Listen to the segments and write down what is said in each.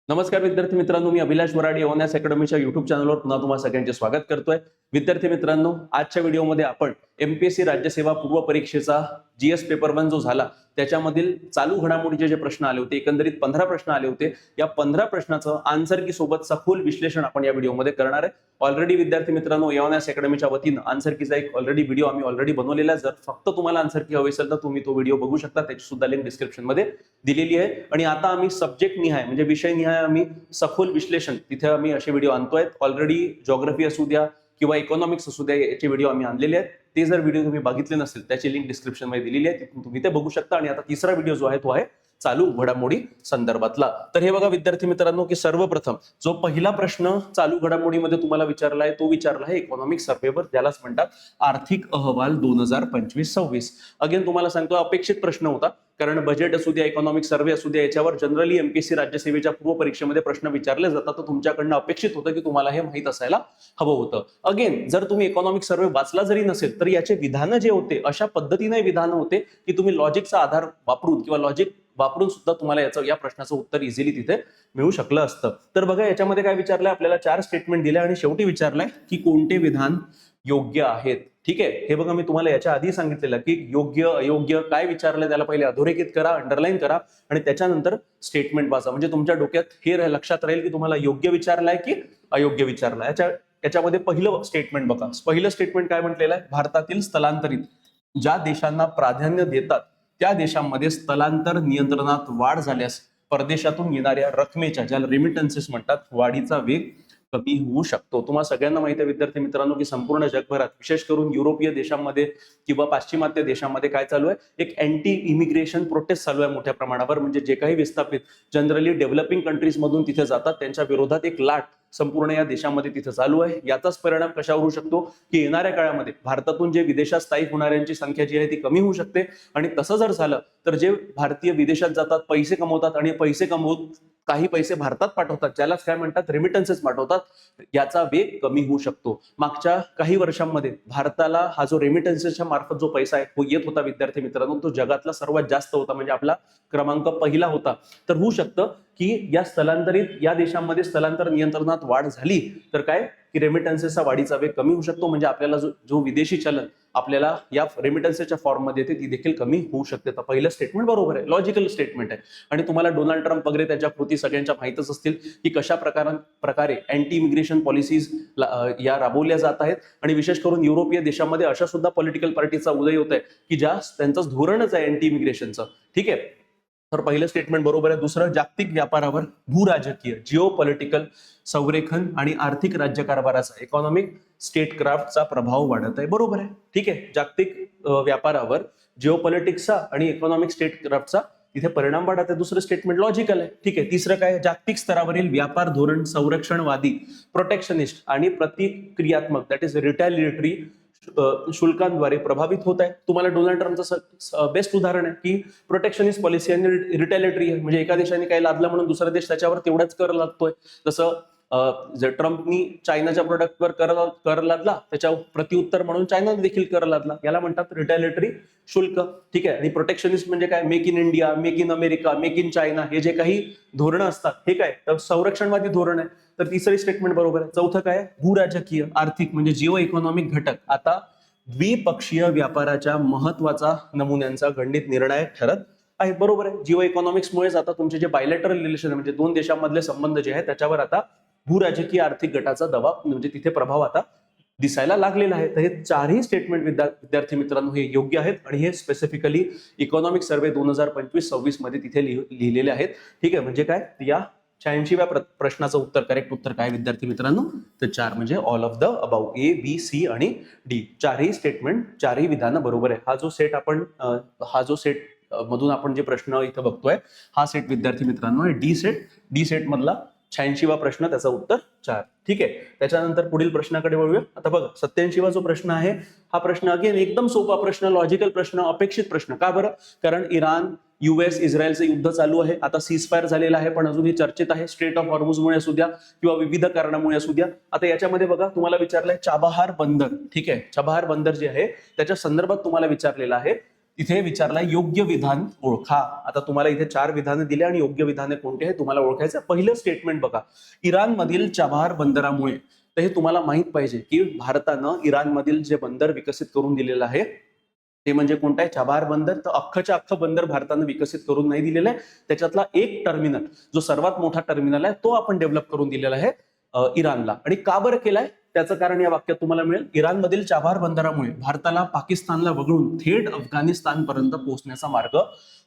नमस्कार विद्यार्थी मित्रांनो, मी अभिलाष वराडे ओनॅस अकॅडमीच्या युट्यूब चॅनलवर पुन्हा तुम्हाला सगळ्यांचे स्वागत करतोय. विद्यार्थी मित्रांनो, आजच्या व्हिडिओमध्ये आपण एमपीएससी राज्यसेवा पूर्व परीक्षेचा जीएस पेपर 1 जो झाला त्याच्यामधील चालू घडामोडीचे जे प्रश्न आले होते, एकंदरीत 15 प्रश्न आले होते. या 15 प्रश्नाचं आन्सर की सोबत सखोल विश्लेषण आपण या व्हिडिओमध्ये करणार आहे. ऑलरेडी विद्यार्थी मित्रांनो, ओनॅस अकॅडमीच्या वतीनं आन्सर कीचा एक व्हिडिओ आम्ही ऑलरेडी बनवलेला आहे. जर फक्त तुम्हाला आन्सर की हवी असेल तर तुम्ही तो व्हिडिओ बघू शकता, त्याची सुद्धा लिंक डिस्क्रिप्शन मध्ये दिलेली आहे. आणि आता आम्ही सब्जेक्ट निहाय म्हणजे विषय निहाय आम्ही सखोल विश्लेषण तिथे आम्ही असे व्हिडिओ आणतोय. ऑलरेडी जिओग्राफी असू द्या किंवा इकॉनॉमिक्स असू द्या, याचे व्हिडिओ आम्ही आणलेले आहेत. ते जर व्हिडिओ तुम्ही बघितले नसेल त्याची लिंक डिस्क्रिप्शन मध्ये दिलेली आहे, तिथून तुम्ही ते बघू शकता. आणि आता तिसरा व्हिडिओ जो आहे तो आहे चालू घडामोडी संदर्भातला. तर हे बघा विद्यार्थी मित्रांनो, की सर्वप्रथम जो पहिला प्रश्न चालू घडामोडीमध्ये तुम्हाला विचारला आहे तो विचारला आहे इकॉनॉमिक सर्व्हेवर, ज्यालाच म्हणतात आर्थिक अहवाल 2025-26. अगेन तुम्हाला सांगतो अपेक्षित प्रश्न होता, कारण बजेट असू द्या, इकॉनॉमिक सर्व्हे असू द्या, याच्यावर जनरली एमपीएससी राज्यसेवेच्या पूर्व परीक्षेमध्ये प्रश्न विचारले जातात. तर तुमच्याकडनं अपेक्षित होतं की तुम्हाला हे माहित असायला हवं होतं. अगेन जर तुम्ही इकॉनॉमिक सर्व्हे वाचला जरी नसेल तर याचे विधानं जे होते अशा पद्धतीने विधानं होते की तुम्ही लॉजिकचा आधार वापरून किंवा लॉजिक वापरून सुद्धा तुम्हाला या प्रश्नाचं उत्तर इझिली तिथे मिळू शकलं असतं. तर बघा याच्यामध्ये काय विचारलंय आपल्याला, 4 स्टेटमेंट दिले आणि शेवटी विचारलंय की कोणते विधान योग्य आहेत. ठीक आहे, हे बघा मी तुम्हाला याच्या आधी सांगितलेलं की योग्य अयोग्य काय विचारलंय त्याला पहिले अधोरेखित करा, अंडरलाईन करा आणि त्याच्यानंतर स्टेटमेंट वाचा. म्हणजे तुमच्या डोक्यात हे लक्षात राहील की तुम्हाला योग्य विचारलाय की अयोग्य विचारलाय. याच्यामध्ये पहिलं स्टेटमेंट बघा. पहिलं स्टेटमेंट काय म्हटलेलं आहे, भारतातील स्थलांतरित ज्या देशांना प्राधान्य देतात त्या देशांमध्ये स्थलांतर नियंत्रणात वाढ झाल्यास परदेशातून येणाऱ्या रकमेच्या, ज्याला रेमिटन्सेस म्हणतात, वाढीचा वेग कमी होऊ शकतो. तुम्हाला सगळ्यांना माहिती आहे विद्यार्थी मित्रांनो की संपूर्ण जगभरात विशेष करून युरोपीय देशांमध्ये किंवा पाश्चिमात्य देशांमध्ये काय चालू आहे, एक अँटी इमिग्रेशन प्रोटेस्ट चालू आहे मोठ्या प्रमाणावर. म्हणजे जे काही विस्थापित जनरली डेव्हलपिंग कंट्रीज मधून तिथे जातात त्यांच्या विरोधात एक लाट संपूर्ण या देशामध्ये तिथे चालू आहे. याचाच परिणाम कशावर होऊ शकतो की येणाऱ्या काळामध्ये भारतातून जे विदेशात स्थायिक होणाऱ्यांची संख्या जी आहे ती कमी होऊ शकते. आणि तसं जर झालं तर जे भारतीय विदेशात जातात, पैसे कमवतात आणि पैसे कमवून काही पैसे भारतात पाठवतात, ज्यालाच काय म्हणतात रेमिटन्सेस पाठवतात, याचा वेग कमी होऊ शकतो. मागच्या काही वर्षांमध्ये भारताला हा जो रेमिटन्सेसच्या मार्फत जो पैसा येत होता विद्यार्थी मित्रांनो, तो जगातला सर्वात जास्त होता, म्हणजे आपला क्रमांक पहिला होता. तर होऊ शकतं की या स्थलांतरित या देशांमध्ये स्थलांतर नियंत्रणात वाढ झाली तर काय की रेमिटन्सेसचा वाढीचा वेग कमी होऊ शकतो. म्हणजे आपल्याला जो विदेशी चलन आपल्याला या रेमिटन्सेसच्या फॉर्म मध्ये येते ती देखील कमी होऊ शकते. तर पहिलं स्टेटमेंट बरोबर आहे, लॉजिकल स्टेटमेंट आहे. आणि तुम्हाला डोनाल्ड ट्रम्प वगैरे त्याच्या कृती सगळ्यांच्या माहितच असतील की कशा प्रकारे अँटी इमिग्रेशन पॉलिसीज या राबवल्या जात आहेत. आणि विशेष करून युरोपीय देशांमध्ये अशा सुद्धा पॉलिटिकल पार्टीचा उदय होत आहे की ज्या त्यांचं धोरणच आहे अँटी इमिग्रेशनचं. ठीक आहे, तर पहिलं स्टेटमेंट बरोबर आहे. दुसरं, जागतिक व्यापारावर भूराजकीय जिओ पॉलिटिकल संरेखन आणि आर्थिक राज्यकारभाराचा इकॉनॉमिक स्टेटक्राफ्टचा प्रभाव वाढत आहे. बरोबर आहे. ठीक आहे, जागतिक व्यापारावर जिओ पॉलिटिक्सचा आणि इकॉनॉमिक स्टेटक्राफ्टचा तिथे परिणाम वाढत आहे. दुसरं स्टेटमेंट लॉजिकल आहे. ठीक आहे. तिसरं काय, जागतिक स्तरावरील व्यापार धोरण संरक्षणवादी, प्रोटेक्शनिस्ट आणि प्रतिक्रियात्मक दॅट इज रिटॅलिएटरी शुल्कांद्वारे प्रभावित होत आहे. तुम्हाला डोनाल्ड ट्रम्पचं बेस्ट उदाहरण आहे की प्रोटेक्शनिस्ट पॉलिसी आणि रिटॅलिएटरी आहे. म्हणजे एका देशाने काही लादलं म्हणून दुसरा देश त्याच्यावर तेवढाच कर लादतोय. जसं जर ट्रम्पनी चायनाच्या प्रोडक्टवर कर लादला, त्याच्या प्रत्युत्तर म्हणून चायनाने देखील कर लादला. याला म्हणतात रिटॅलिएटरी शुल्क. ठीक आहे. आणि प्रोटेक्शनिस्ट म्हणजे काय, make in India, make in America, make in China, हे जे काही धोरणं असतात हे काय, तर संरक्षणवादी धोरण आहे. तर तिसरी स्टेटमेंट बरोबर आहे. चौथं काय, भूराजकीय आर्थिक म्हणजे जिओ इकॉनॉमिक घटक आता द्विपक्षीय व्यापाराच्या महत्वाचा नमुन्यांचा गणित निर्णायक ठरत आहे. बरोबर आहे. जिओ इकॉनॉमिक्समुळेच आता तुमचे जे बायलॅटरल रिलेशन म्हणजे दोन देशांमधले संबंध जे आहेत त्याच्यावर आता भूराजकीय आर्थिक गटाचा दबाव म्हणजे तिथे प्रभाव आता दिसायला लागलेला आहे. तर हे चारही स्टेटमेंट विद्यार्थी मित्रांनो हे योग्य आहेत आणि हे स्पेसिफिकली इकॉनॉमिक सर्व्हे 2025-26 मध्ये तिथे लिहिलेले आहेत. ठीक आहे, म्हणजे काय, या 86व्या प्रश्नाचं उत्तर, करेक्ट उत्तर काय विद्यार्थी मित्रांनो, तर 4 म्हणजे all of the above, A B C आणि डी. चारही स्टेटमेंट, चारही विधानं बरोबर आहे. हा जो सेट मधून आपण जे प्रश्न इथं बघतोय हा सेट विद्यार्थी मित्रांनो आहे डी सेट मधला 86वा प्रश्न, त्याचं उत्तर 4. ठीक आहे. त्याच्यानंतर पुढील प्रश्नाकडे वळूया. आता बघा 87वा जो प्रश्न आहे हा प्रश्न अगेन एकदम सोपा प्रश्न, लॉजिकल प्रश्न, अपेक्षित प्रश्न. का बरं, कारण इराण US इस्रायलचं युद्ध चालू आहे. आता सीजफायर झालेलं आहे पण अजूनही चर्चेत आहे. स्ट्रेट ऑफ हॉर्मुझमुळे असू द्या किंवा विविध कारणामुळे असू द्या. आता याच्यामध्ये बघा तुम्हाला विचारलंय चाबहार बंदर. ठीक आहे, चाबहार बंदर जे आहे त्याच्या संदर्भात तुम्हाला विचारलेलं आहे इथे विचारलाय योग्य विधान ओळखा. आता तुम्हाला इथे 4 विधाने दिली आणि योग्य विधाने कोणते हे तुम्हाला ओळखायचं. पहिलं स्टेटमेंट बघा, इराणमधील चाबहार बंदरामुळे. तर हे तुम्हाला माहित पाहिजे की भारतानं इराणमधील जे बंदर विकसित करून दिलेलं आहे ते म्हणजे कोणतं आहे, चाबहार बंदर. तर अख्खच्या अख्खं बंदर भारतानं विकसित करून नाही दिलेलं आहे, त्याच्यातला एक टर्मिनल जो सर्वात मोठा टर्मिनल आहे तो आपण डेव्हलप करून दिलेला आहे इराणला. आणि का बरं केलाय त्याचं कारण या वाक्यात तुम्हाला मिळेल. इराणमधील चाबहार बंदरामुळे भारताला पाकिस्तानला वगळून थेट अफगाणिस्तानपर्यंत पोहोचण्याचा मार्ग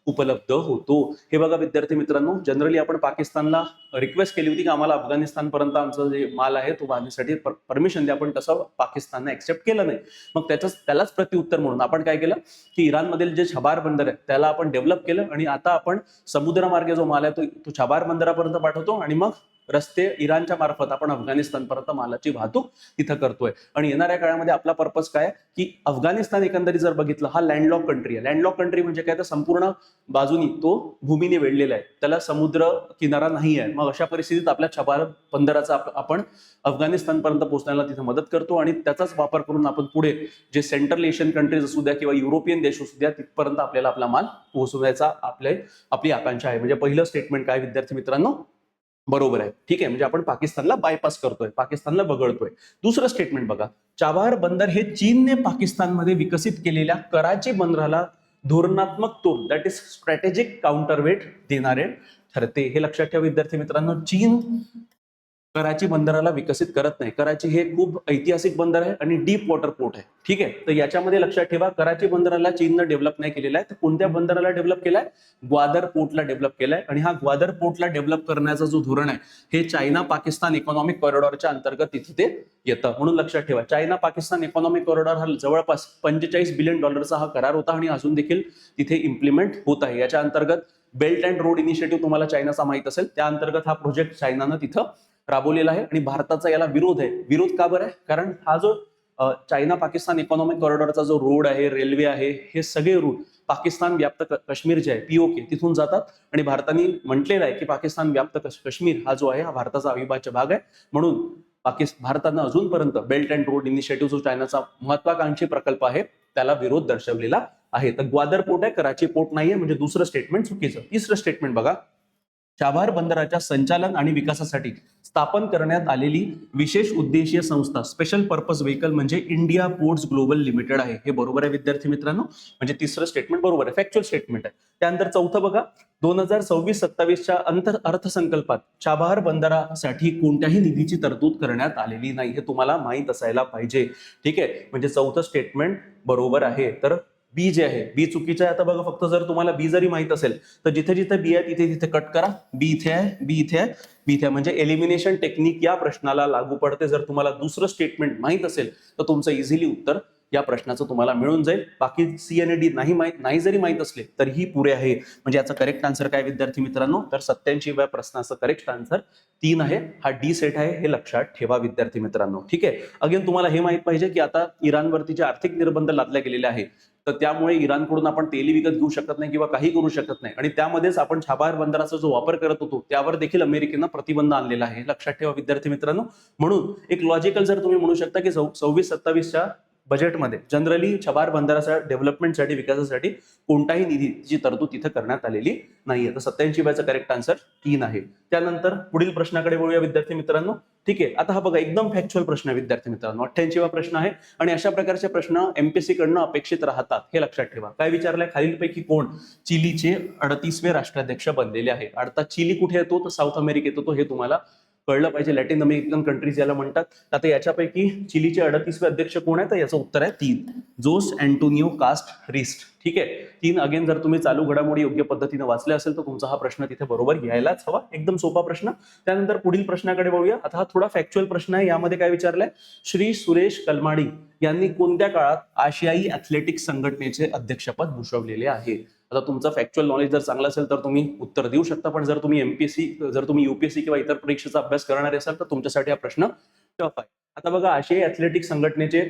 उपलब्ध होतो. हे बघा विद्यार्थी मित्रांनो, जनरली आपण पाकिस्तानला रिक्वेस्ट केली होती की आम्हाला अफगाणिस्तानपर्यंत आमचा जे माल आहे तो वाहण्यासाठी परमिशन द्या, पण तसं पाकिस्तानने ऍक्सेप्ट केलं नाही. मग त्यालाच प्रत्युत्तर म्हणून आपण काय केलं की इराणमधील जे चाबहार बंदर आहे त्याला आपण डेव्हलप केलं आणि आता आपण समुद्रमार्गे जो माल आहे तो चाबहार बंदरापर्यंत पाठवतो आणि मग रस्ते इराणच्या मार्फत आपण अफगाणिस्तानपर्यंत मालाची वाहतूक तिथं करतोय. आणि येणाऱ्या काळामध्ये आपला पर्पज काय की अफगाणिस्तान एकंदरीत जर बघितलं हा लँडलॉक कंट्री आहे. लँडलॉक कंट्री म्हणजे काय, तर संपूर्ण बाजूनी तो भूमीने वेढलेला आहे, त्याला समुद्र किनारा नाही आहे. मग अशा परिस्थितीत आपल्या चाबहार बंदराचा आपण अफगाणिस्तानपर्यंत पोहोचण्याला तिथे मदत करतो आणि त्याचाच वापर करून आपण पुढे जे सेंट्रल एशियन कंट्रीज असू द्या किंवा युरोपियन देश असू द्या तिथपर्यंत आपल्याला आपला माल पोहोचवायचा आपली आकांक्षा आहे. म्हणजे पहिलं स्टेटमेंट काय विद्यार्थी मित्रांनो, बरोबर आहे. ठीक आहे, म्हणजे आपण पाकिस्तानला बायपास करतोय, पाकिस्तानला वगळतोय. दुसरं स्टेटमेंट बघा, चाबहार बंदर हे चीनने पाकिस्तानमध्ये विकसित केलेल्या कराची बंदराला धोरणात्मक तोड, दॅट इज स्ट्रॅटेजिक काउंटरवेट देणारे ठरते. हे लक्षात ठेवा विद्यार्थी मित्रांनो, चीन कराची बंदराला विकसित करत नाही. कराची हे खूप ऐतिहासिक बंदर आहे आणि डीप वॉटर पोर्ट आहे. ठीक आहे, तर याच्यामध्ये लक्षात ठेवा कराची बंदराला चीननं डेव्हलप नाही केलेला आहे. तर कोणत्या बंदराला डेव्हलप केलाय, ग्वादर पोर्टला डेव्हलप केलाय. आणि हा ग्वादर पोर्टला डेव्हलप करण्याचा जो धोरण आहे हे चायना पाकिस्तान इकॉनॉमिक कॉरिडॉरच्या अंतर्गत तिथे ते येतं. म्हणून लक्षात ठेवा, चायना पाकिस्तान इकॉनॉमिक कॉरिडॉर हा जवळपास $45 बिलियन हा करार होता आणि अजून देखील तिथे इम्प्लिमेंट होत आहे. याच्या अंतर्गत बेल्ट अँड रोड इनिशिएटिव्ह तुम्हाला चायनाचा माहित असेल, त्या अंतर्गत हा प्रोजेक्ट चायनानं तिथं राबवलेला आहे. आणि भारताचा याला विरोध आहे. विरोध का बरं आहे, कारण हा जो चायना पाकिस्तान इकॉनॉमिक कॉरिडॉरचा जो रोड आहे, रेल्वे आहे, हे सगळे रूट पाकिस्तान व्याप्त काश्मीर जे आहे पीओके तिथून जातात. आणि भारताने म्हटलेलं आहे की पाकिस्तान व्याप्त काश्मीर हा जो आहे हा भारताचा अविभाज्य भाग आहे. म्हणून भारतानं अजूनपर्यंत बेल्ट अँड रोड इनिशिएटिव्ह जो चायनाचा महत्वाकांक्षी प्रकल्प आहे त्याला विरोध दर्शवलेला आहे. तर ग्वादर पोर्ट आहे, कराची पोर्ट नाहीये, म्हणजे दुसरं स्टेटमेंट चुकीचं. तिसरं स्टेटमेंट बघा, चाबहार बंदराच्या संचालन आणि विकासासाठी स्थापन करण्यात आलेली विशेष उद्देशीय संस्था स्पेशल पर्पज व्हेकल म्हणजे इंडिया पोर्ट्स ग्लोबल लिमिटेड आहे. हे बरोबर आहे विद्यार्थी मित्रांनो, म्हणजे तिसरं स्टेटमेंट बरोबर आहे, फॅक्च्युअल स्टेटमेंट आहे. त्यानंतर चौथं बघा, 2026-27च्या अर्थसंकल्पात चाबहार बंदरासाठी कोणत्याही निधीची तरतूद करण्यात आलेली नाही. हे तुम्हाला माहित असायला पाहिजे. ठीक आहे, म्हणजे चौथं स्टेटमेंट बरोबर आहे. तर बी जे आहे, बी चुकीचं आहे. आता बघा, फक्त जर तुम्हाला बी जरी माहित असेल तर जिथे जिथे बी आहे तिथे तिथे कट करा. बी इथे आहे, बी इथे आहे, बी इथे आहे, म्हणजे एलिमिनेशन टेक्निक या प्रश्नाला लागू पडते. जर तुम्हाला दुसरं स्टेटमेंट माहित असेल तर तुमचं इझिली उत्तर या प्रश्नाचं तुम्हाला मिळून जाईल. बाकी सी आणि डी नाही जरी माहित असले तरीही पुरे आहे. म्हणजे याचा करेक्ट आन्सर काय विद्यार्थी मित्रांनो, तर 87व्या प्रश्नाचं करेक्ट आन्सर 3 आहे. हा डी सेट आहे, हे लक्षात ठेवा विद्यार्थी मित्रांनो. ठीक आहे, अगेन तुम्हाला हे माहित पाहिजे की आता इराणवरती जे आर्थिक निर्बंध लादले गेलेले आहे तर त्यामुळे इराणकडून आपण तेल विकत घेऊ शकत नाही किंवा काही करू शकत नाही. आणि त्यामध्येच आपण चाबहार बंदराचा जो वापर करत होतो त्यावर देखील अमेरिकेनं प्रतिबंध आणलेला आहे. लक्षात ठेवा विद्यार्थी मित्रांनो. म्हणून एक लॉजिकल जर तुम्ही म्हणू शकता की 26-27च्या बजेटमध्ये जनरली चाबहार बंदराच्या डेव्हलपमेंटसाठी विकासासाठी कोणताही निधीची तरतूद तिथे करण्यात आलेली नाहीये. तर 87चं करेक्ट आन्सर 3 आहे. त्यानंतर पुढील प्रश्नाकडे वळूया विद्यार्थी मित्रांनो. ठीक आहे, आता हा बघा एकदम फॅक्च्युअल प्रश्न आहे विद्यार्थी मित्रांनो, 88वा प्रश्न आहे. आणि अशा प्रकारचे प्रश्न एमपीएससी कडनं अपेक्षित राहतात, हे लक्षात ठेवा. काय विचारलंय, खालीलपैकी कोण चिलीचे 38वे राष्ट्राध्यक्ष बनलेले आहे. अर्थात चिली कुठे येतो, तर साऊथ अमेरिकेत येतो, हे तुम्हाला कळलं पाहिजे. लॅटिन अमेरिकन कंट्रीज याला म्हणतात. आता याच्यापैकी चिलीचे 38वे अध्यक्ष कोण आहे, तर याचं उत्तर आहे 3, जोस अँटोनियो कास्टरिस्ट. ठीक आहे, 3. अगेन जर तुम्ही चालू घडामोडी योग्य पद्धतीने वाचले असेल तर तुमचा हा प्रश्न तिथे बरोबर यायलाच हवा. एकदम सोपा प्रश्न. त्यानंतर पुढील प्रश्नाकडे वळूया. आता हा थोडा फॅक्च्युअल प्रश्न आहे. यामध्ये काय विचारलंय, श्री सुरेश कलमाडी यांनी कोणत्या काळात आशियाई ऍथलेटिक्स संघटनेचे अध्यक्षपद भूषवलेले आहे. आता तुमचं फॅक्च्युअल नॉलेज जर चांगलं असेल तर तुम्ही उत्तर देऊ शकता, पण जर तुम्ही युपीएससी किंवा इतर परीक्षेचा अभ्यास करणारे असाल तर तुमच्यासाठी हा प्रश्न टफ आहे. आता बघा, आशियाई ऍथलेटिक्स संघटनेचे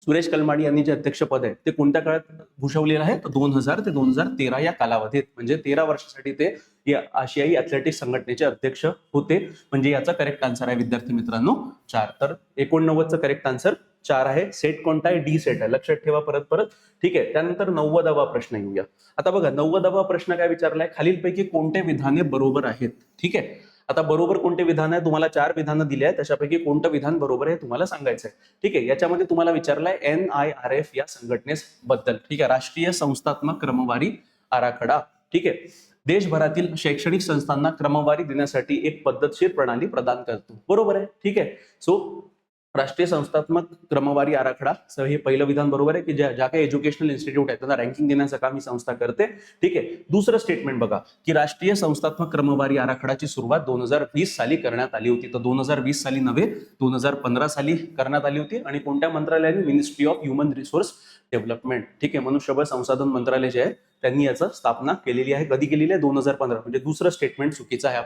सुरेश कलमाडी यांनी जे अध्यक्षपद आहे ते कोणत्या काळात भूषवलेलं आहे, तर 2000 ते 2013 या कालावधीत, म्हणजे 13 वर्षासाठी ते या आशियाई ऍथलेटिक्स संघटनेचे अध्यक्ष होते. म्हणजे याचा करेक्ट आन्सर आहे विद्यार्थी मित्रांनो 4. तर 89चं करेक्ट आन्सर 4 आहे. सेट कोणता आहे? डी सेट आहे. लक्षात ठेवा परत परत. ठीक आहे. त्यानंतर 90वा प्रश्न येऊया. आता बघा 90वा प्रश्न काय विचारलाय? खालीलपैकी कोणते विधाने बरोबर आहेत? ठीक आहे. आता बरोबर कोणते विधान आहे? तुम्हाला 4 विधानं दिली आहेत, त्याच्यापैकी कोणतं विधान बरोबर आहे तुम्हाला सांगायचं आहे. ठीक आहे. याच्यामध्ये तुम्हाला विचारलाय NIRF या संघटनेबद्दल. ठीक आहे. राष्ट्रीय संस्थात्मक क्रमवारी आराखडा. ठीक आहे. देशभरातील शैक्षणिक संस्थांना क्रमवारी देण्यासाठी एक पद्धतशीर प्रणाली प्रदान करतो. बरोबर आहे. ठीक आहे. सो राष्ट्रीय संस्थात्मक क्रमवारी आराखडा हे पहिलं विधान बरोबर आहे की ज्या काही एज्युकेशनल इन्स्टिट्यूट आहेत त्यांना रँकिंग देण्याचं काम ही संस्था करते. ठीक आहे. दुसरं स्टेटमेंट बघा की राष्ट्रीय संस्थात्मक क्रमवारी आराखडाची सुरुवात 2020 साली करण्यात आली होती. तर 2020 साली नव्हे, 2015 साली करण्यात आली होती. आणि कोणत्या मंत्रालयाने? Ministry of human resource development. ठीक आहे. मनुष्यबळ संसाधन मंत्रालय जे आहे त्यांनी याचं स्थापना केलेली आहे. कधी केलेली आहे? 2015. म्हणजे दुसरं स्टेटमेंट चुकीचं आहे.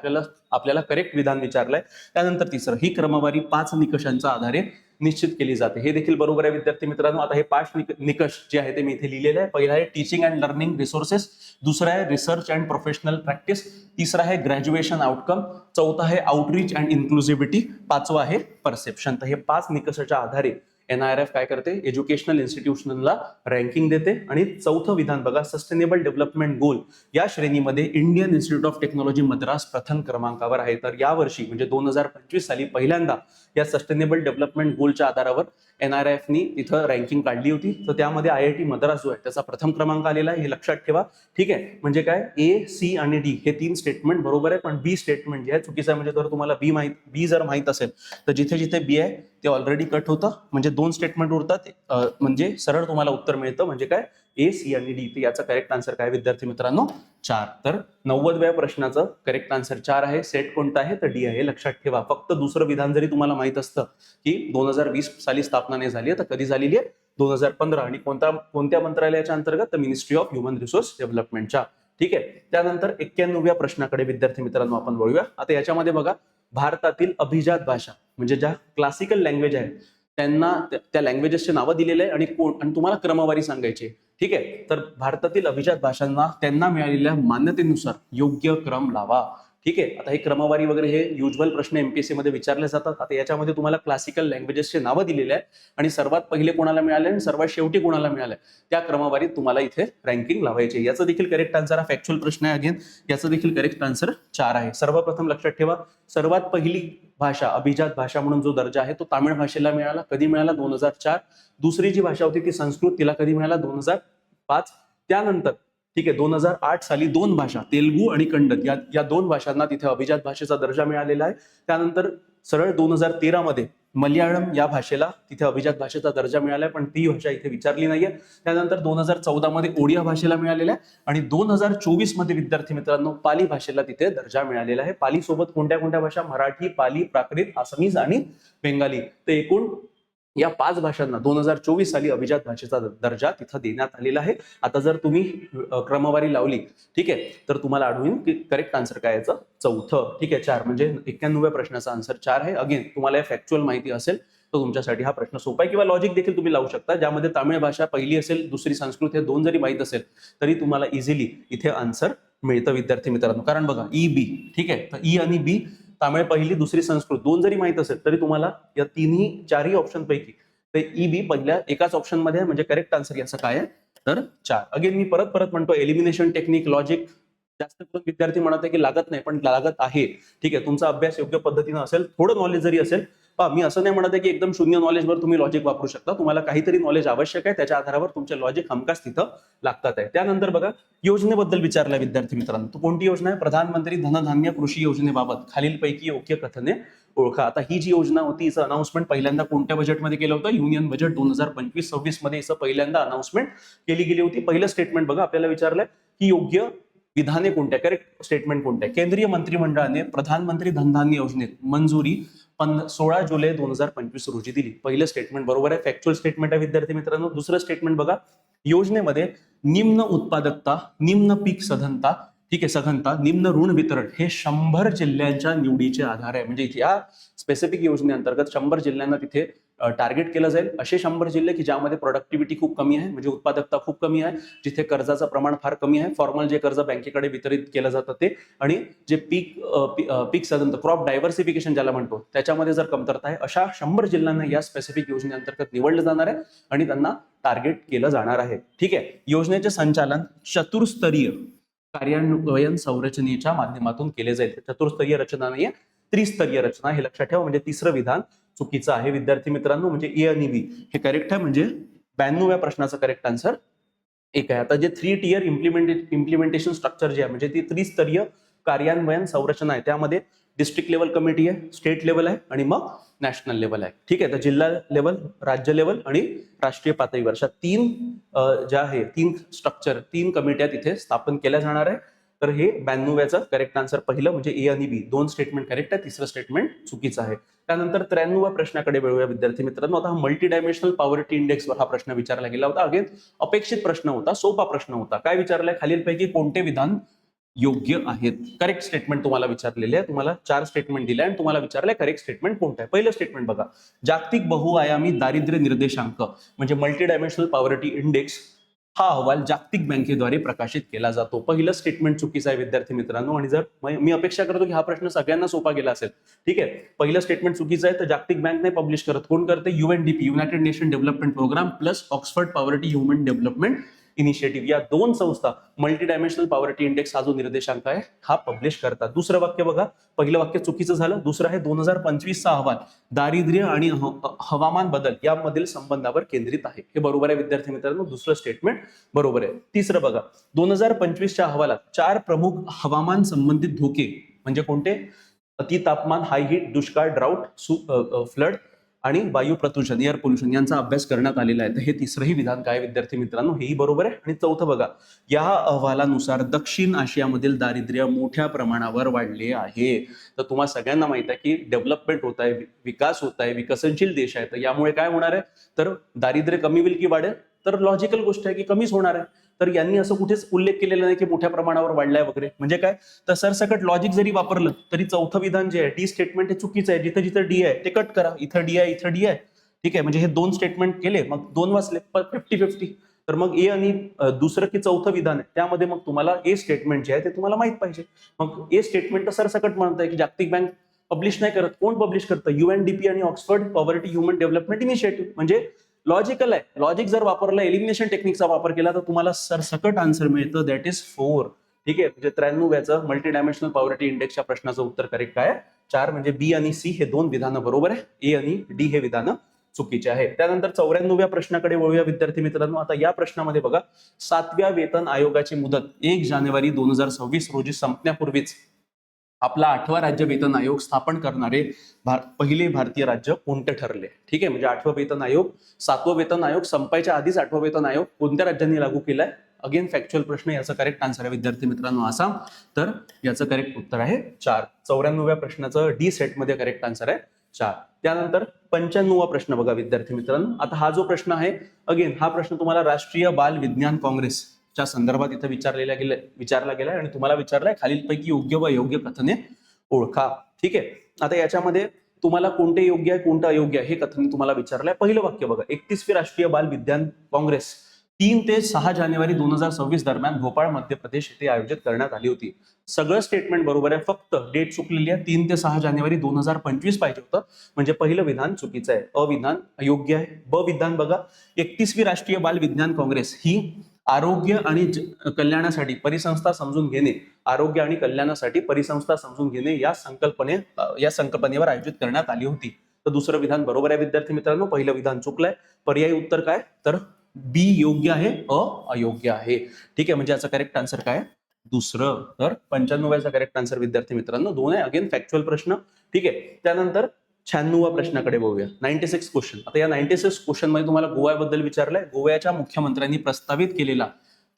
आपल्याला करेक्ट विधान विचारलंय. त्यानंतर तिसरं, ही क्रमवारी 5 निकषांच्या आधारे निश्चित केली जाते. हे देखील बरोबर आहे विद्यार्थी मित्रांनो. आता हे 5 निकष जे आहे ते मी इथे लिहिलेले आहे. पहिला आहे टीचिंग अँड लर्निंग रिसोर्सेस, दुसरा आहे रिसर्च अँड प्रोफेशनल प्रॅक्टिस, तिसरा आहे ग्रॅज्युएशन आउटकम, चौथा आहे आउटरीच अँड इन्क्लुझिव्हिटी, पाचवा आहे परसेप्शन. तर हे 5 निकषाच्या आधारे NIRF काय करते? एज्युकेशनल इन्स्टिट्यूशनला रँकिंग देते. आणि चौथं विधान बघा, सस्टेनेबल डेव्हलपमेंट गोल या श्रेणीमध्ये Indian institute of technology Madras प्रथम क्रमांकावर आहे. तर यावर्षी म्हणजे 2025 साली पहिल्यांदा या सस्टेनेबल डेव्हलपमेंट गोलच्या आधारावर NIRFनी तिथं रँकिंग काढली होती. तर त्यामध्ये IIT मद्रास जो आहे त्याचा प्रथम क्रमांक आलेला आहे. हे लक्षात ठेवा. ठीक आहे. म्हणजे काय? A, C आणि D हे 3 स्टेटमेंट बरोबर आहे. पण B स्टेटमेंट जे आहे चुकीचं आहे. म्हणजे जर तुम्हाला बी जर माहित असेल तर जिथे जिथे B आहे ते ऑलरेडी कट होतं. म्हणजे 2 स्टेटमेंट उरतात. म्हणजे सरळ तुम्हाला उत्तर मिळतं. म्हणजे काय? A, C आणि D. तर याचा करेक्ट आन्सर काय विद्यार्थी मित्रांनो? 4. तर 90व्या प्रश्नाचं करेक्ट आन्सर 4 आहे. सेट कोणता आहे? तर डी आहे. लक्षात ठेवा. फक्त दुसरं विधान जरी तुम्हाला माहित असतं की 2020 साली स्थापना नाही झाली आहे, तर कधी झालेली आहे? 2015. आणि कोणत्या मंत्रालयाच्या अंतर्गत? तर मिनिस्ट्री ऑफ ह्युमन रिसोर्स डेव्हलपमेंटच्या. ठीक आहे. त्यानंतर 91व्या प्रश्नाकडे विद्यार्थी मित्रांनो आपण वळूया. आता याच्यामध्ये बघा, भारतातील अभिजात भाषा म्हणजे ज्या क्लासिकल लँग्वेज आहेत त्यांना त्या लँग्वेजेसचे नावं दिलेले आहे आणि तुम्हाला क्रमवारी सांगायची. ठीक आहे. तर भारतातील अभिजात भाषांना त्यांना मिळालेल्या मान्यतेनुसार योग्य क्रम लावा. ठीक आहे. आता हे क्रमवारी वगैरे हे युज्युअल प्रश्न MPSC मध्ये विचारले जातात. आता याच्यामध्ये तुम्हाला क्लासिकल लँग्वेजेसचे नावं दिलेले आहे आणि सर्वात पहिले कोणाला मिळाले आणि सर्वात शेवटी कोणाला मिळाले त्या क्रमवारीत तुम्हाला इथे रँकिंग लावायची. याचं देखील करेक्ट आन्सर हा फॅक्च्युअल प्रश्न आहे. अगेन याचं देखील करेक्ट आन्सर 4 आहे. सर्वप्रथम लक्षात ठेवा, सर्वात पहिली भाषा अभिजात भाषा म्हणून जो दर्जा आहे तो तामिळ भाषेला मिळाला. कधी मिळाला? 2004. दुसरी जी भाषा होती ती संस्कृत, तिला कधी मिळाला? 2005. त्यानंतर ठीक आहे 2008 साली 2 भाषा तेलुगू आणि कन्नड या 2 भाषांना तिथे अभिजात भाषेचा दर्जा मिळालेला आहे. त्यानंतर सरळ 2013 मध्ये मल्याळम या भाषेला तिथे अभिजात भाषेचा दर्जा मिळाला आहे, पण ती भाषा इथे विचारली नाहीये. त्यानंतर 2014 मध्ये ओडिया भाषेला मिळालेला आहे आणि 2024 मध्ये विद्यार्थी मित्रांनो पाली भाषेला तिथे दर्जा मिळालेला आहे. पाली सोबत कोणत्या कोणत्या भाषा? मराठी, पाली, प्राकृत, आसामीज आणि बेंगाली. तर एकूण या 5 भाषांना 2024 साली अभिजात भाषेचा दर्जा तिथं देण्यात आलेला आहे. आता जर तुम्ही क्रमवारी लावली ठीक आहे तर तुम्हाला आढळून की करेक्ट आन्सर काय याचं? चौथं. ठीक आहे 4 म्हणजे 91व्या प्रश्नाचा आन्सर 4 आहे. अगेन तुम्हाला या फॅक्च्युअल माहिती असेल तर तुमच्यासाठी हा प्रश्न सोपा आहे. किंवा लॉजिक देखील तुम्ही लावू शकता ज्यामध्ये तामिळ भाषा पहिली असेल, दुसरी संस्कृत हे 2 जरी माहित असेल तरी तुम्हाला इझिली इथे आन्सर मिळतं विद्यार्थी मित्रांनो. कारण बघा EB ठीक आहे, तर E आणि B तामिळ पहिली, दुसरी संस्कृत 2 जरी माहित असेल तरी तुम्हाला या चारही ऑप्शन पैकी ते EB पहिल्या एकाच ऑप्शन मध्ये आहे. म्हणजे करेक्ट आन्सर याचं काय आहे? तर 4. अगेन मी परत म्हणतो एलिमिनेशन टेक्निक, लॉजिक जास्त करून विद्यार्थी म्हणत आहे की लागत नाही, पण लागत आहे. ठीक आहे, तुमचा अभ्यास योग्य पद्धतीने असेल, थोडं नॉलेज जरी असेल, मी असं नाही म्हणत आहे की एकदम शून्य नॉलेजवर तुम्ही लॉजिक वापरू शकता. तुम्हाला काहीतरी नॉलेज आवश्यक आहे, त्याच्या आधारावर तुमचे लॉजिक हमखास तिथं लागतात आहे. त्यानंतर बघा योजनेबद्दल विचारलंय विद्यार्थी मित्रांनो. तो कोणती योजना आहे? प्रधानमंत्री धनधान्य कृषी योजनेबाबत खालीलपैकी योग्य कथने ओळखा. आता ही जी योजना होती हिचं अनाउन्समेंट पहिल्यांदा कोणत्या बजेटमध्ये केलं होतं? युनियन बजेट 2025-26 मध्ये हिचं पहिल्यांदा अनाउन्समेंट केली गेली होती. पहिलं स्टेटमेंट बघा आपल्याला विचारलंय की योग्य विधाने कोणत्या, करेक्ट स्टेटमेंट कोणत्या? केंद्रीय मंत्रिमंडळाने प्रधानमंत्री धनधान्य योजनेत मंजुरी 16 जुलै 2025 रोजी दिली. पहिलं स्टेटमेंट बरोबर आहे, फॅक्च्युअल स्टेटमेंट आहे विद्यार्थी मित्रांनो. दुसरं स्टेटमेंट बघा, योजनेमध्ये निम्न उत्पादकता, निम्न पीक सघनता, ठीक आहे सघनता, निम्न ऋण वितरण हे 100 जिल्ह्यांच्या निवडीचे आधार आहे. म्हणजे इथे या स्पेसिफिक योजनेअंतर्गत 100 जिल्ह्यांना तिथे टार्गेट केलं जाईल असे 100 जिल्हे की ज्यामध्ये प्रोडक्टिव्हिटी खूप कमी आहे, म्हणजे उत्पादकता खूप कमी आहे, जिथे कर्जाचं प्रमाण फार कमी आहे, फॉर्मल जे कर्ज बँकेकडे वितरित केलं जातं ते, आणि जे पीक सदंत क्रॉप डायव्हर्सिफिकेशन ज्याला म्हणतो त्याच्यामध्ये जर कमतरता आहे, अशा 100 जिल्ह्यांना या स्पेसिफिक योजनेअंतर्गत निवडलं जाणार आहे आणि त्यांना टार्गेट केलं जाणार आहे. ठीक आहे. योजनेचे संचालन चतुर्स्तरीय कार्यान्वयन संरचनेच्या माध्यमातून केले जाईल. चतुर्स्तरीय रचना नाहीये, त्रिस्तरीय रचना, हे लक्षात ठेवा. म्हणजे तिसरं विधान चुकीचं आहे विद्यार्थी मित्रांनो. म्हणजे ए आणि बी हे करेक्ट आहे. म्हणजे 92व्या प्रश्नाचा करेक्ट आन्सर एक आहे. आता जे 3 टियर इम्प्लिमेंटेशन स्ट्रक्चर जे आहे, म्हणजे ती त्रिस्तरीय कार्यान्वयन संरचना आहे, त्यामध्ये डिस्ट्रिक्ट लेवल कमिटी आहे, स्टेट लेवल आहे आणि मग नॅशनल लेवल आहे. ठीक आहे. तर जिल्हा लेवल, राज्य लेवल आणि राष्ट्रीय पातळीवर अशा 3 ज्या आहे 3 स्ट्रक्चर, 3 कमिट्या तिथे स्थापन केल्या जाणार आहे. तर हे 92व्याचं करेक्ट आन्सर पहिलं म्हणजे ए आणि बी, 2 स्टेटमेंट करेक्ट आहे, तिसरं स्टेटमेंट चुकीचं आहे. त्यानंतर 93व्या प्रश्नाकडे वळूया विद्यार्थी मित्रांनो. आता मल्टी डायमेन्शनल पॉवर्टी इंडेक्सवर हा प्रश्न विचारला गेला होता. अगेन अपेक्षित प्रश्न होता, सोपा प्रश्न होता. काय विचारलंय, खालीलपैकी कोणते विधान योग्य आहेत? करेक्ट स्टेटमेंट तुम्हाला विचारलेले आहे. तुम्हाला 4 स्टेटमेंट दिले आणि तुम्हाला विचारलंय करेक्ट स्टेटमेंट कोणतं आहे. पहिलं स्टेटमेंट बघा, जागतिक बहुआयामी दारिद्र्य निर्देशांक म्हणजे मल्टी डायमेन्शनल पॉवर्टी इंडेक्स हा अहवाल जागतिक बँकेद्वारे प्रकाशित केला जातो. पहिलं स्टेटमेंट चुकीचं आहे विद्यार्थी मित्रांनो. आणि जर मी अपेक्षा करतो की हा प्रश्न सगळ्यांना सोपा गेला असेल. ठीक आहे. पहिलं स्टेटमेंट चुकीचं आहे. तर जागतिक बँक नाही पब्लिश करत, कोण करते? UNDP, United Nation Development Programme plus Oxford Poverty Human Development Initiative, या 2 संस्था मल्टी डायमेन्शनल पॉवर्टी इंडेक्स हा जो निर्देशांक आहे हा पब्लिश करतात. दुसरं वाक्य बघा, पहिलं वाक्य चुकीचं झालं. दुसरं आहे 2025चा अहवाल दारिद्र्य आणि हवामान बदल यामधील संबंधावर केंद्रित आहे. हे बरोबर आहे विद्यार्थी मित्रांनो. दुसरं स्टेटमेंट बरोबर आहे. तिसरं बघा, 2025च्या अहवालात 4 प्रमुख हवामान संबंधित धोके म्हणजे कोणते? अति तापमान, हाय हीट, दुष्काळ, ड्राऊट, फ्लड आणि वायू प्रदूषण, एअर पोल्युशन यांचा अभ्यास करण्यात आलेला आहे. तर हे तिसरंही विधान काय विद्यार्थी मित्रांनो, हेही बरोबर आहे. आणि चौथं बघा, या अहवालानुसार दक्षिण आशियामधील दारिद्र्य मोठ्या प्रमाणावर वाढले आहे. तर तुम्हाला सगळ्यांना माहित आहे की डेव्हलपमेंट होत आहे, विकास होत आहे, विकसनशील देश आहे. तर यामुळे काय होणार आहे? तर दारिद्र्य कमी होईल की वाढेल? तर लॉजिकल गोष्ट आहे की कमीच होणार आहे. तर यांनी असं कुठेच उल्लेख केलेला नाही की मोठ्या प्रमाणावर वाढलाय वगैरे. म्हणजे काय? तर सरसकट लॉजिक जरी वापरलं तरी चौथं विधान जे आहे डी स्टेटमेंट हे चुकीचं आहे. जिथं जिथं डी आहे ते कट करा. इथं डी आहे, इथं डी आहे. ठीक आहे. म्हणजे हे 2 स्टेटमेंट केले, मग 2 वाचले, 50-50. तर मग ए आणि दुसरं की चौथं विधान आहे त्यामध्ये मग तुम्हाला ए स्टेटमेंट जे आहे ते तुम्हाला माहित पाहिजे. मग ए स्टेटमेंट तर सरसकट म्हणत आहे की जागतिक बँक पब्लिश नाही करत. कोण पब्लिश करतं? UNDP आणि Oxford Poverty Human Development initiative. म्हणजे लॉजिकल आहे. लॉजिक जर वापरलं, एलिमिनेशन टेक्निकचा वापर केला तर तुम्हाला सरसकट आन्सर मिळतं, दॅट इज 4. ठीक आहे. म्हणजे 93व्याचं मल्टी डायमेन्शनल पॉवर्टी इंडेक्सच्या प्रश्नाचं उत्तर करेक्ट काय? 4. म्हणजे बी आणि सी हे 2 विधानं बरोबर आहे. ए आणि डी हे विधानं चुकीचे आहे. त्यानंतर 94व्या प्रश्नाकडे वळूया विद्यार्थी मित्रांनो. आता या प्रश्नामध्ये बघा, 7व्या वेतन आयोगाची मुदत 1 जानेवारी 2026 रोजी संपण्यापूर्वीच आपला 8वा राज्य वेतन आयोग स्थापन करणारे पहिले भारतीय राज्य कोणते ठरले? ठीक आहे. म्हणजे 8वं वेतन आयोग, 7वं वेतन आयोग संपायच्या आधीच 8वं वेतन आयोग कोणत्या राज्यांनी लागू केलाय? अगेन फॅक्च्युअल प्रश्न. याचं करेक्ट आन्सर आहे विद्यार्थी मित्रांनो आसाम. तर याचं करेक्ट उत्तर आहे 4. 94व्या प्रश्नाचं डी सेटमध्ये करेक्ट आन्सर आहे 4. त्यानंतर 95वा प्रश्न बघा विद्यार्थी मित्रांनो. आता हा जो प्रश्न आहे, अगेन हा प्रश्न तुम्हाला राष्ट्रीय बाल विज्ञान काँग्रेसच्या संदर्भात इथं विचारला गेलाय आणि तुम्हाला विचारलाय खालीलपैकी योग्य व अयोग्य कथने ओळखा. ठीक आहे. आता याच्यामध्ये तुम्हाला कोणते योग्य आहे, कोणतं अयोग्य आहे हे कथन तुम्हाला विचारलंय. पहिलं वाक्य बघा, 31वी राष्ट्रीय बाल विज्ञान काँग्रेस 3 ते 6 जानेवारी 2026 दरम्यान भोपाळ मध्य प्रदेश येथे आयोजित करण्यात आली होती. सगळं स्टेटमेंट बरोबर आहे, फक्त डेट चुकलेली आहे. 3 ते 6 जानेवारी 2025 पाहिजे होतं. म्हणजे पहिलं विधान चुकीचं आहे, अ विधान अयोग्य आहे. ब विधान बघा, 31वी राष्ट्रीय बाल विज्ञान काँग्रेस ही आरोग्य आणि कल्याणासाठी परिसंस्था समजून घेणे, आरोग्य आणि कल्याणासाठी परिसंस्था समजून घेणे या संकल्पनेवर आयोजित करण्यात आली होती. तर दुसरं विधान बरोबर आहे विद्यार्थी मित्रांनो. पहिलं विधान चुकलंय. पर्यायी उत्तर काय? तर बी योग्य आहे, अ अयोग्य आहे. ठीक आहे. म्हणजे याचा करेक्ट आन्सर काय? दुसरं. तर 95व्याचा करेक्ट आन्सर विद्यार्थी मित्रांनो 2 आहे. अगेन फॅक्च्युअल प्रश्न. ठीक आहे. त्यानंतर 96व्या प्रश्नाकडे बघूया. 96 क्वेश्चन. आता या 96 क्वेश्चन मध्ये तुम्हाला गोव्याबद्दल विचारलंय. गोव्याच्या मुख्यमंत्र्यांनी प्रस्तावित केलेला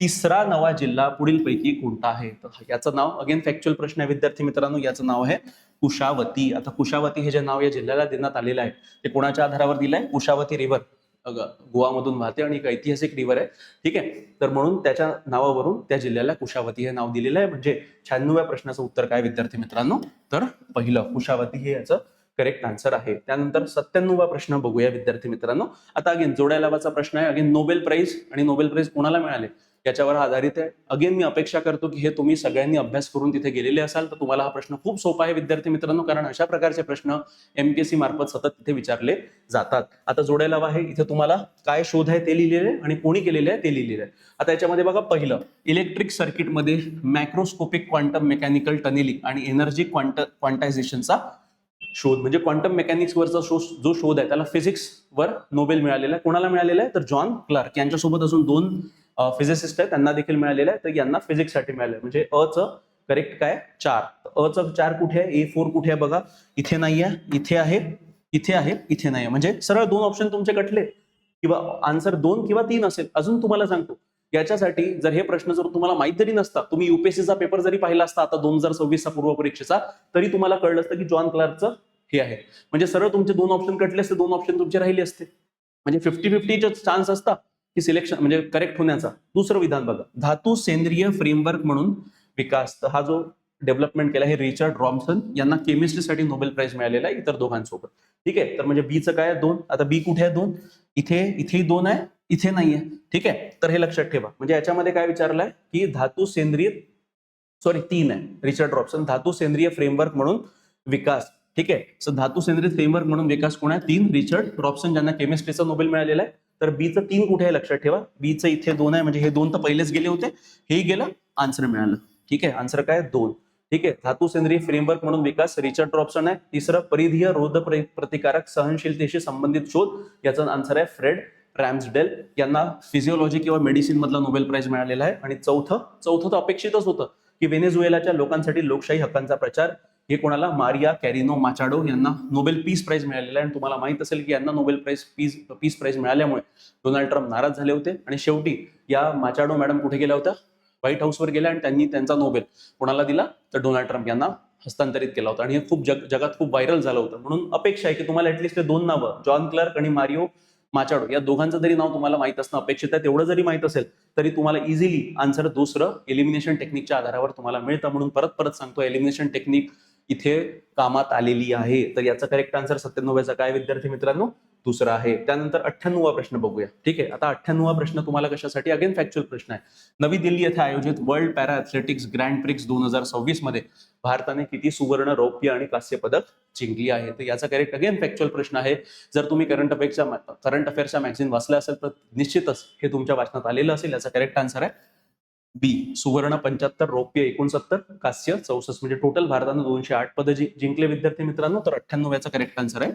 तिसरा नवा जिल्हा पुढीलपैकी कोणता आहे? तर याचं नाव, अगेन फॅक्च्युअल प्रश्न आहे विद्यार्थी मित्रांनो, याचं नाव आहे कुशावती. आता कुशावती हे जे नाव या जिल्ह्याला देण्यात आलेलं आहे ते कोणाच्या आधारावर दिलंय? कुशावती रिव्हर गोवामधून वाहते आणि एक ऐतिहासिक रिव्हर आहे. ठीक आहे. तर म्हणून त्याच्या नावावरून त्या जिल्ह्याला कुशावती हे नाव दिलेलं आहे. म्हणजे 96व्या प्रश्नाचं उत्तर काय विद्यार्थी मित्रांनो? तर पहिलं कुशावती हे याचं करेक्ट आन्सर आहे. त्यानंतर 97वा प्रश्न बघूया विद्यार्थी मित्रांनो. आता अगेन जोड्या लावाचा प्रश्न आहे. अगेन नोबेल प्राइज आणि नोबेल प्राइज कोणाला मिळाले याच्यावर आधारित आहे. अगेन मी अपेक्षा करतो की हे तुम्ही सगळ्यांनी अभ्यास करून तिथे गेलेले असाल तर तुम्हाला हा प्रश्न खूप सोपा आहे विद्यार्थी मित्रांनो, कारण अशा प्रकारचे प्रश्न एमपीएससी मार्फत सतत तिथे विचारले जातात. आता जोड्या लावा आहे, इथे तुम्हाला काय शोध आहे ते लिहिलेले आहे आणि कोणी केलेले आहे ते लिहिलेले आहे. आता याच्यामध्ये बघा, पहिलं इलेक्ट्रिक सर्किटमध्ये मॅक्रोस्कोपिक क्वांटम मेकॅनिकल टनेलिंग आणि एनर्जी क्वांटायझेशनचा शोध, म्हणजे क्वांटम मेकॅनिक्स वरचा जो शोध आहे त्याला फिजिक्स वर नोबेल मिळालेला आहे. कोणाला मिळालेला आहे तर जॉन क्लार्क यांच्यासोबत अजून 2 फिजिसिस्ट आहेत, त्यांना देखील मिळालेलं आहे. तर यांना फिजिक्स साठी मिळालं, म्हणजे अ च करेक्ट काय 4. अ च 4 कुठे आहे, A4 कुठे आहे बघा, इथे नाहीये, इथे आहे, इथे आहे, इथे नाही, म्हणजे सरळ 2 ऑप्शन तुमचे कटले किंवा आन्सर 2 किंवा 3 असेल. अजून तुम्हाला सांगतो, याच्यासाठी जर हे प्रश्न जर तुम्हाला माहित जरी नसता, तुम्ही युपीएससीचा पेपर जरी पाहिला असता आता 2026 चा पूर्व परीक्षेचा, तरी तुम्हाला कळलं असतं की जॉन क्लार्कचं हे आहे. म्हणजे सरळ तुमचे 2 ऑप्शन कटले असते, 2 ऑप्शन तुमचे राहिले असते. म्हणजे 50-50 चान्स असता की सिलेक्शन म्हणजे करेक्ट होण्याचा. दुसरं विधान बघा, धातू सेंद्रिय फ्रेमवर्क म्हणून विकास, तर हा जो डेव्हलपमेंट केला हे रिचर्ड रॉमसन यांना केमिस्ट्रीसाठी नोबेल प्राइज मिळालेला आहे इतर दोघांसोबत. ठीक आहे, तर म्हणजे बीचं काय 2. आता बी कुठे आहे 2, इथेही 2 आहे, इथे नाहीये. ठीक आहे, तर हे लक्षात ठेवा. म्हणजे याच्यामध्ये काय विचारलंय की धातू सेंद्रिय 3 आहे, रिचर्ड रॉबसन धातू सेंद्रिय फ्रेमवर्क म्हणून विकास. ठीक आहे, सो धातू सेंद्रिय फ्रेमवर्क म्हणून विकास कोण आहे, 3 रिचर्ड रॉबसन ज्यांना केमिस्ट्रीचा नोबेल मिळालेला आहे. तर बीचं 3 कुठे आहे लक्षात ठेवा, बीचं इथे 2 आहे, म्हणजे हे 2 तर पहिलेच गेले होते, हेही गेलं, आन्सर मिळालं. ठीक आहे, आन्सर काय 2. ठीक आहे, धातू सेंद्रिय फ्रेमवर्क म्हणून विकास रिचर्ड रॉबसन आहे. तिसरं परिधीय रोध प्रतिकारक सहनशीलतेशी संबंधित शोध, याचा आन्सर आहे फ्रेड रॅम्सडेल यांना फिजिओलॉजी किंवा मेडिसिन मधला नोबेल प्राइज मिळालेला आहे. आणि चौथं तर अपेक्षितच होतं की व्हेनेझुएलाच्या लोकांसाठी लोकशाही हक्कांचा प्रचार, हे कोणाला, मारिया कॅरिनो माचाडो यांना नोबेल पीस प्राइज मिळालेला आहे. आणि तुम्हाला माहित असेल की यांना नोबेल पीस प्राइज मिळाल्यामुळे डोनाल्ड ट्रम्प नाराज झाले होते आणि शेवटी या माचाडो मॅडम कुठे गेल्या होत्या, व्हाईट हाऊसवर गेल्या आणि त्यांनी त्यांचा नोबेल कोणाला दिला तर डोनाल्ड ट्रम्प यांना हस्तांतरित केला होता. आणि हे खूप जगात खूप व्हायरल झालं होतं. म्हणून अपेक्षा आहे की तुम्हाला ऍटलीस्ट ते 2 नावं, जॉन क्लार्क आणि मारियो माचाडो, या दोघांचं जरी नाव तुम्हाला माहित असणं अपेक्षित आहे. तेवढं जरी माहित असेल तरी तुम्हाला इझिली आन्सर दुसरं एलिमिनेशन टेक्निकच्या आधारावर तुम्हाला मिळतं. म्हणून परत सांगतो, एलिमिनेशन टेक्निक इथे कामात आलेली आहे. तर याचा करेक्ट आन्सर 97चा काय विद्यार्थी मित्रांनो, दुसरा आहे. त्यानंतर 98वा प्रश्न बघूया. ठीक आहे, आता 98वा प्रश्न तुम्हाला कशासाठी, अगेन फॅक्च्युअल प्रश्न आहे. नवी दिल्ली येथे आयोजित world para athletics grand prix 2026 मध्ये भारताने किती सुवर्ण, रौप्य आणि कांस्य पदक जिंकली आहे. तर याचा करेक्ट अगेन फॅक्च्युअल प्रश्न आहे. जर तुम्ही करंट अफेअर्सच्या मॅगझिन वाचला असेल तर निश्चितच हे तुमच्या वाचनात आलेलं असेल. याचा करेक्ट आन्सर आहे बी, सुवर्ण 75, रौप्य 69, कांस्य 64, म्हणजे टोटल भारतानं 208 पदं जिंकले विद्यार्थी मित्रांनो. तर 98 याचा करेक्ट आन्सर आहे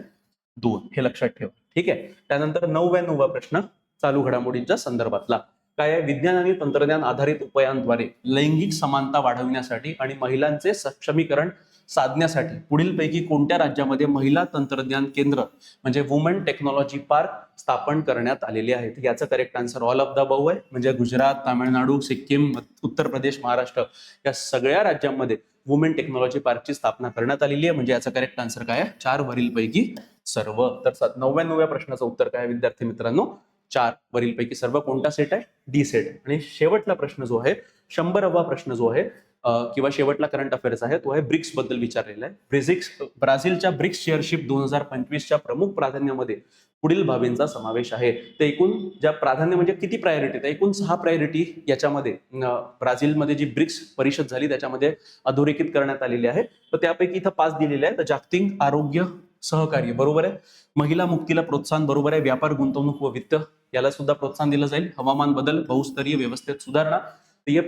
2, हे लक्षात ठेवा. ठीक आहे, त्यानंतर 99वा प्रश्न चालू घडामोडींच्या संदर्भातला काय आहे, विज्ञान आणि तंत्रज्ञान आधारित उपायांद्वारे लैंगिक समानता वाढविण्यासाठी आणि महिलांचे सक्षमीकरण साधण्यासाठी पुढीलपैकी कोणत्या राज्यामध्ये महिला तंत्रज्ञान केंद्र म्हणजे वुमन टेक्नॉलॉजी पार्क स्थापन करण्यात आलेले आहे. याचं correct answer all of the above आहे. म्हणजे गुजरात, तामिळनाडू, सिक्कीम, उत्तर प्रदेश, महाराष्ट्र या सगळ्या राज्यांमध्ये वुमेन टेक्नॉलॉजी पार्कची स्थापना करण्यात आलेली आहे. म्हणजे याचा करेक्ट आन्सर काय आहे, 4 वरील पैकी सर्व. तर 99व्या प्रश्नाचं उत्तर काय विद्यार्थी मित्रांनो, 4 वरील पैकी सर्व. कोणता सेट आहे, डी सेट. आणि शेवटला प्रश्न जो आहे, 100वा प्रश्न जो आहे किंवा शेवटला करंट अफेअर्स आहे तो आहे ब्रिक्स बद्दल विचारलेला आहे. ब्राझीलच्या ब्रिक्स चेअरशिप 2025च्या प्रमुख प्राधान्यामध्ये पुढील बाबींचा समावेश आहे. तर एकूण ज्या प्राधान्य म्हणजे किती प्रायोरिटी, तर एकूण 6 प्रायोरिटी याच्यामध्ये ब्राझीलमध्ये जी ब्रिक्स परिषद झाली त्याच्यामध्ये अधोरेखित करण्यात आलेली आहे. तर त्यापैकी इथं 5 दिलेले आहेत. तर जागतिक आरोग्य सहकार्य बरोबर आहे, महिला मुक्तीला प्रोत्साहन बरोबर आहे, व्यापार, गुंतवणूक व वित्त याला सुद्धा प्रोत्साहन दिलं जाईल, हवामान बदल, बहुस्तरीय व्यवस्थेत सुधारणा. तर हे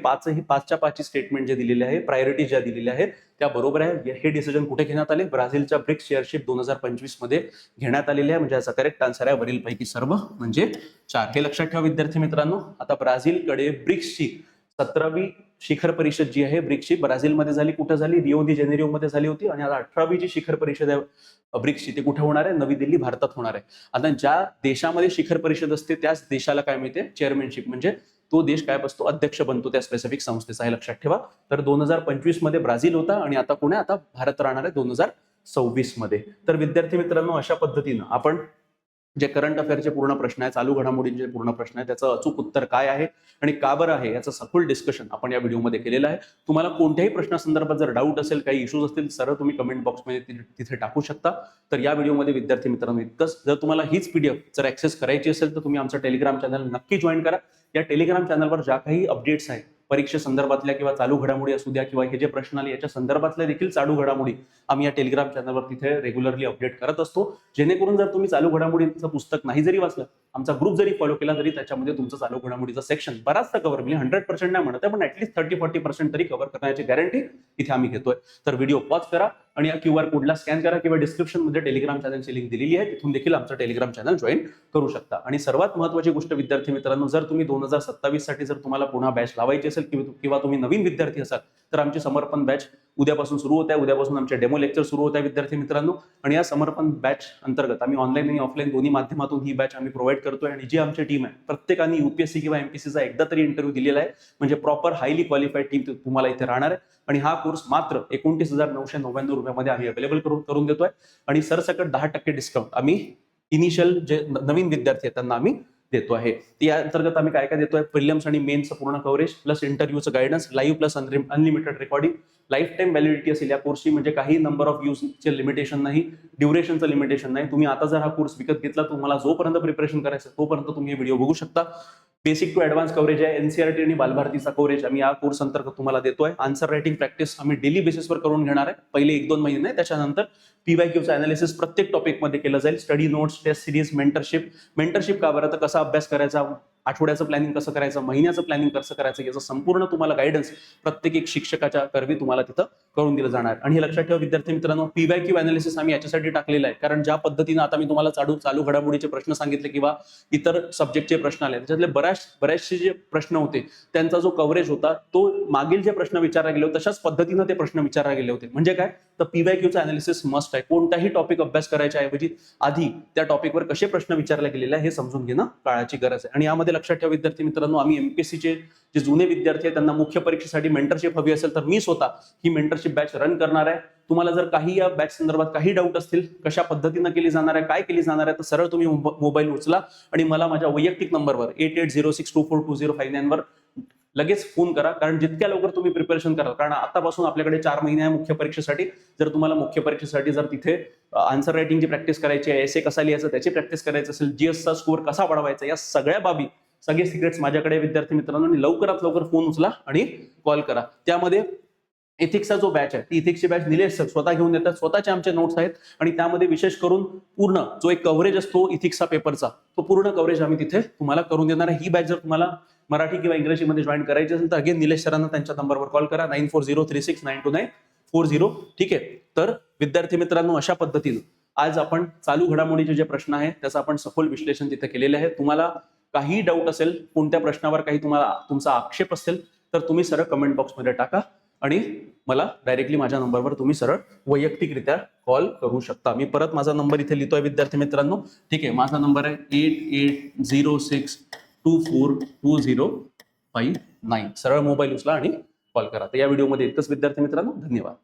5च्या 5 स्टेटमेंट जे दिलेले आहे, प्रायोरिटी ज्या दिलेल्या आहेत त्या बरोबर आहे. हे डिसिजन कुठे घेण्यात आले, ब्राझीलच्या ब्रिक्स चेअरशिप 2025 मध्ये घेण्यात आलेले आहे. म्हणजे याचा करेक्ट आन्सर आहे वरील पैकी सर्व, म्हणजे 4. हे लक्षात ठेवा विद्यार्थी मित्रांनो. आता ब्राझीलकडे ब्रिक्सची 17वी शिखर परिषद जी आहे ब्रिक्सची ब्राझीलमध्ये झाली. कुठे झाली, रिओ दी जेनेरिओ मध्ये झाली होती. आणि आता 18वी जी शिखर परिषद आहे ब्रिक्सची ती कुठे होणार आहे, नवी दिल्ली, भारतात होणार आहे. आता ज्या देशामध्ये शिखर परिषद असते त्याच देशाला काय मिळते, चेअरमॅनशिप, म्हणजे तो देश काय बसतो, अध्यक्ष बनतो त्या स्पेसिफिक संस्थेचा. हे लक्षात ठेवा. तर 2025 मध्ये ब्राझील होता आणि आता कोण आहे, आता भारत राहणार आहे 2026 मध्ये. तर विद्यार्थी मित्रांनो अशा पद्धतीनं आपण जे करंट अफेअरचे पूर्ण प्रश्न आहे, चालू घडामोडींचे पूर्ण प्रश्न आहे, त्याचं अचूक उत्तर काय आहे आणि का बरं आहे याचं सखोल डिस्कशन आपण या व्हिडिओमध्ये केलेलं आहे. तुम्हाला कोणत्याही प्रश्नासंदर्भात जर डाऊट असेल, काही इश्यूज असतील, सरळ तुम्ही कमेंट बॉक्समध्ये तिथे टाकू शकता. तर या व्हिडिओमध्ये विद्यार्थी मित्रांनो इतकंच. जर तुम्हाला हीच पीडीएफ जर ऍक्सेस करायची असेल तर तुम्ही आमचं टेलिग्राम चॅनल नक्की जॉईन करा. या टेलिग्राम चॅनलवर ज्या काही अपडेट्स आहेत, परीक्षेसंदर्भातल्या किंवा चालू घडामोडी असू द्या किंवा हे जे प्रश्न आले याच्या संदर्भातल्या देखील चालू घडामोडी आम्ही या टेलिग्राम चॅनलवर तिथे रेग्युलरली अपडेट करत असतो. जेणेकरून जर तुम्ही चालू घडामोडीचं पुस्तक नाही जरी वाचलं, आमचा ग्रुप जरी फॉलो केला तरी त्याच्यामध्ये तुमचं चालू घडामोडीचं सेक्शन बराचसा कव्हर, म्हणजे 100% नाही म्हणत आहे, पण ऍटलीस्ट 30-40% तरी कव्हर करण्याची गॅरंटी इथे आम्ही घेतोय. तर व्हिडिओ पॉज करा आणि या QR कोडला स्कॅन करा किंवा डिस्क्रिप्शन मध्ये टेलिग्राम चॅनलची लिंक दिलेली आहे, तिथून देखील आमचं टेलिग्राम चॅनल जॉईन करू शकता. आणि सर्वात महत्त्वाची गोष्ट विद्यार्थी मित्रांनो, जर तुम्ही 2027 साठी जर तुम्हाला पुन्हा बॅच लावायची असेल किंवा तुम्ही नवीन विद्यार्थी असाल तर आमची समर्पण बॅच उद्यापासून सुरू होत आहे. उद्यापासून आमचे डेमो लेक्चर सुरू होत आहे विद्यार्थी मित्रांनो. आणि या समर्पण बॅच अंतर्गत आम्ही ऑनलाईन आणि ऑफलाईन दोन्ही माध्यमातून ही बॅच आम्ही प्रोव्हाइड करतोय. आणि जी आमची टीम आहे प्रत्येकाने UPSC किंवा MPSCचा एकदा तरी इंटरव्ह्यू दिलेला आहे, म्हणजे प्रॉपर हायली क्वालिफाईड टीम तुम्हाला इथे राहणार आहे. आणि हा कोर्स मात्र 29,999 रुपयामध्ये आम्ही अवेलेबल करून देतोय. आणि सरसकट 10% डिस्काउंट आम्ही इनिशियल जे नवीन विद्यार्थी आहेत त्यांना आम्ही देतो आहे. या अंतर्गत आम्ही काय काय देतोय, प्रिलिम्स आणि मेन्सचं पूर्ण कव्हरेज प्लस इंटरव्ह्यूचं guidance, live plus unlimited recording, life time validity असेल या कोर्सची, म्हणजे काही नंबर ऑफ यूजचे लिमिटेशन नाही, ड्युरेशनचं लिमिटेशन नाही. तुम्ही आता जर हा कोर्स विकत घेतला, तुम्हाला जोपर्यंत प्रिपरेशन करायचं तोपर्यंत तुम्ही व्हिडिओ बघू शकता. बेसिक टू ऍडव्हान्स कव्हरेज आहे, NCERT आणि बालभारतीचा कव्हरेज आम्ही या कोर्स अंतर्गत तुम्हाला देतोय. आन्सर रायटिंग प्रॅक्टिस आम्ही डेली बेसिसवर करून घेणार आहे, पहिले 1-2 महिने नाही, त्याच्यानंतर PYQचं अनालिसिस प्रत्येक टॉपिकमध्ये केलं जाईल. Study notes, test series, mentorship का बरं, तर कसा अभ्यास करायचा, आठवड्याचं प्लॅनिंग कसं करायचं, महिन्याचं प्लॅनिंग कसं करायचं, याचं संपूर्ण तुम्हाला गायडन्स प्रत्येक एक शिक्षकाच्या करवी तुम्हाला तिथं करून दिलं जाणार. आणि हे लक्षात ठेवा विद्यार्थी मित्रांनो, PYQ अनालिसिस आम्ही याच्यासाठी टाकलेलं आहे, कारण ज्या पद्धतीनं आता मी तुम्हाला चालू घडामोडीचे प्रश्न सांगितले किंवा इतर सब्जेक्टचे प्रश्न आले, त्याच्यातले बऱ्याचशे जे प्रश्न होते त्यांचा जो कव्हरेज होता तो मागील जे प्रश्न विचारले गेले होते तशाच पद्धतीनं ते प्रश्न विचारले गेले होते. म्हणजे काय, तर PYQचं अनालिसिस मस्ट आहे. कोणताही टॉपिक अभ्यास करायच्या ऐवजी आधी त्या टॉपिकवर कसे प्रश्न विचारले गेलेले आहे हे समजून घेणं काळाची गरज आहे. आणि यामध्ये लक्षात ठेवा विद्यार्थी मित्रांनो, आम्ही MPSCचे जे जुने विद्यार्थी आहेत त्यांना मुख्य परीक्षेसाठी मेंटरशिप हवी असेल तर मी स्वतः ही मेंटरशिप बॅच रन करणार आहे. तुम्हाला जर काही या बॅच संदर्भात काही डाऊट असतील, कशा पद्धतीनं केली जाणार आहे, काय केली जाणार आहे, तर सरळ तुम्ही मोबाईल उचला आणि मला माझ्या वैयक्तिक नंबरवर 8806242059 वर लगेच फोन करा. कारण जितक्या लवकर तुम्ही प्रिपरेशन कराल, कारण आतापासून आपल्याकडे 4 महिने आहे मुख्य परीक्षेसाठी. जर तुम्हाला मुख्य परीक्षेसाठी जर तिथे आन्सर रायटिंगची प्रॅक्टिस करायची आहे, एसे कसा लिहायचं त्याची प्रॅक्टिस करायची असेल, GSचा स्कोअर कसा वाढवायचा, या सगळ्या बाबी, सगळे सिक्रेट्स माझ्याकडे विद्यार्थी मित्रांनो. आणि लवकरात लवकर फोन उचला आणि कॉल करा. त्यामध्ये इथिक्सचा जो बॅच आहे, ती इथिक्सची बॅच निलेश सर स्वतः घेऊन देतात, स्वतःचे आमचे नोट्स आहेत. आणि त्यामध्ये विशेष करून पूर्ण जो एक कव्हरेज असतो इथिक्सचा पेपरचा, तो पूर्ण कव्हरेज आम्ही तिथे तुम्हाला करून देणार आहे. ही बॅच जर तुम्हाला मराठी किंवा इंग्रजीमध्ये जॉईन करायची असेल तर अगेन निलेश सरांना त्यांच्या नंबरवर कॉल करा, 9403692940. ठीक आहे. तर विद्यार्थी मित्रांनो, अशा पद्धतीनं आज आपण चालू घडामोडीचे जे प्रश्न आहेत त्याचं आपण सखोल विश्लेषण तिथे केलेले आहे. तुम्हाला काही डाऊट असेल, कोणत्या प्रश्नावर काही तुम्हाला तुमचा आक्षेप असेल तर तुम्ही सरळ कमेंट बॉक्समध्ये टाका आणि मला डायरेक्टली माझ्या नंबरवर तुम्ही सरळ वैयक्तिकरित्या कॉल करू शकता. मी परत माझा नंबर इथे लिहितोय विद्यार्थी मित्रांनो. ठीक आहे. माझा नंबर आहे 8806242059. सरळ मोबाईल उचला आणि कॉल करा. तर या व्हिडिओमध्ये इतकंच विद्यार्थी मित्रांनो, धन्यवाद.